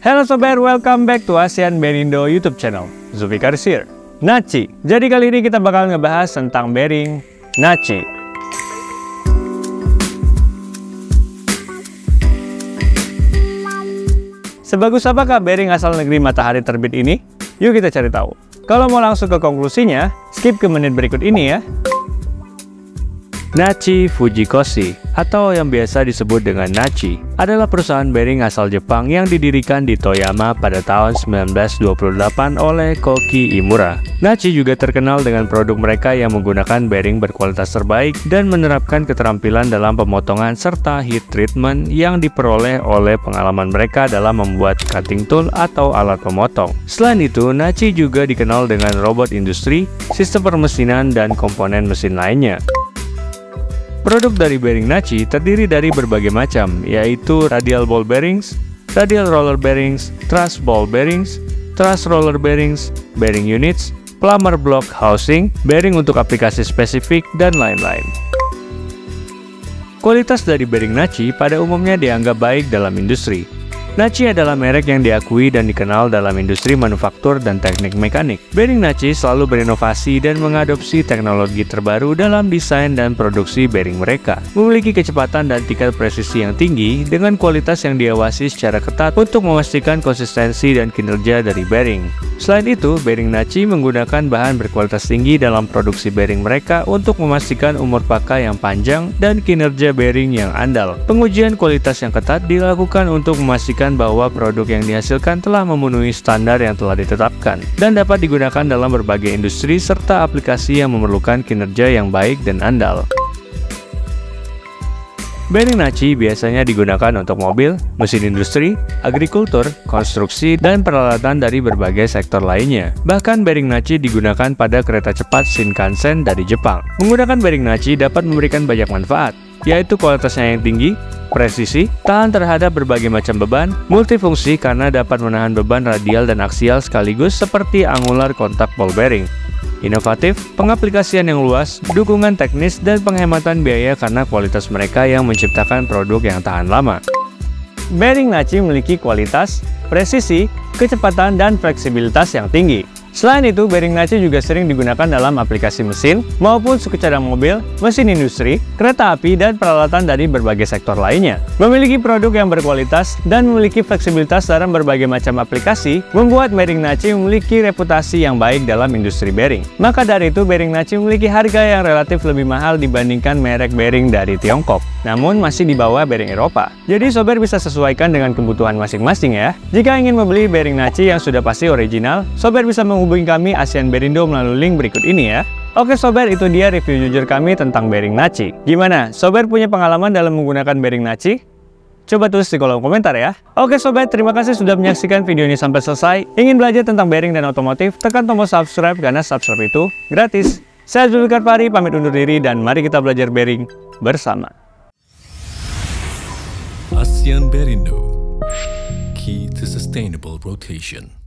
Halo sobat, welcome back to ASEAN Berindo YouTube channel. Zulfikar here. Naci. Jadi kali ini kita bakal ngebahas tentang bearing Naci. Sebagus apakah bearing asal negeri matahari terbit ini? Yuk kita cari tahu. Kalau mau langsung ke konklusinya, skip ke menit berikut ini ya. Naci Fujikoshi, atau yang biasa disebut dengan Naci, adalah perusahaan bearing asal Jepang yang didirikan di Toyama pada tahun 1928 oleh Koki Imura. Naci juga terkenal dengan produk mereka yang menggunakan bearing berkualitas terbaik dan menerapkan keterampilan dalam pemotongan serta heat treatment yang diperoleh oleh pengalaman mereka dalam membuat cutting tool atau alat pemotong. Selain itu, Naci juga dikenal dengan robot industri, sistem permesinan, dan komponen mesin lainnya. Produk dari bearing Naci terdiri dari berbagai macam, yaitu radial ball bearings, radial roller bearings, truss ball bearings, truss roller bearings, bearing units, plumber block housing, bearing untuk aplikasi spesifik, dan lain-lain. Kualitas dari bearing Naci pada umumnya dianggap baik dalam industri. Naci adalah merek yang diakui dan dikenal dalam industri manufaktur dan teknik mekanik. Bearing Naci selalu berinovasi dan mengadopsi teknologi terbaru dalam desain dan produksi bearing mereka. Memiliki kecepatan dan tingkat presisi yang tinggi dengan kualitas yang diawasi secara ketat untuk memastikan konsistensi dan kinerja dari bearing. Selain itu, bearing Naci menggunakan bahan berkualitas tinggi dalam produksi bearing mereka untuk memastikan umur pakai yang panjang dan kinerja bearing yang andal. Pengujian kualitas yang ketat dilakukan untuk memastikan bahwa produk yang dihasilkan telah memenuhi standar yang telah ditetapkan dan dapat digunakan dalam berbagai industri serta aplikasi yang memerlukan kinerja yang baik dan andal. Bearing Naci biasanya digunakan untuk mobil, mesin industri, agrikultur, konstruksi, dan peralatan dari berbagai sektor lainnya. Bahkan bearing Naci digunakan pada kereta cepat Shinkansen dari Jepang. Menggunakan bearing Naci dapat memberikan banyak manfaat, yaitu kualitasnya yang tinggi, presisi, tahan terhadap berbagai macam beban, multifungsi karena dapat menahan beban radial dan aksial sekaligus seperti angular kontak ball bearing. Inovatif, pengaplikasian yang luas, dukungan teknis, dan penghematan biaya karena kualitas mereka yang menciptakan produk yang tahan lama. Bearing Naci memiliki kualitas, presisi, kecepatan, dan fleksibilitas yang tinggi. Selain itu, bearing Naci juga sering digunakan dalam aplikasi mesin maupun suku cadang mobil, mesin industri, kereta api, dan peralatan dari berbagai sektor lainnya. Memiliki produk yang berkualitas dan memiliki fleksibilitas dalam berbagai macam aplikasi, membuat bearing Naci memiliki reputasi yang baik dalam industri bearing. Maka dari itu, bearing Naci memiliki harga yang relatif lebih mahal dibandingkan merek bearing dari Tiongkok, namun masih di bawah bearing Eropa. Jadi sobat bisa sesuaikan dengan kebutuhan masing-masing ya. Jika ingin membeli bearing Naci yang sudah pasti original, sobat bisa menghubungi kami ASEAN Berindo melalui link berikut ini ya. Oke sobat, itu dia review jujur kami tentang bearing Naci. Gimana? Sobat punya pengalaman dalam menggunakan bearing Naci? Coba tulis di kolom komentar ya. Oke sobat, terima kasih sudah menyaksikan video ini sampai selesai. Ingin belajar tentang bearing dan otomotif? Tekan tombol subscribe karena subscribe itu gratis. Saya Zulfikar Fahri, pamit undur diri dan mari kita belajar bearing bersama. ASEAN Berindo, key to sustainable rotation.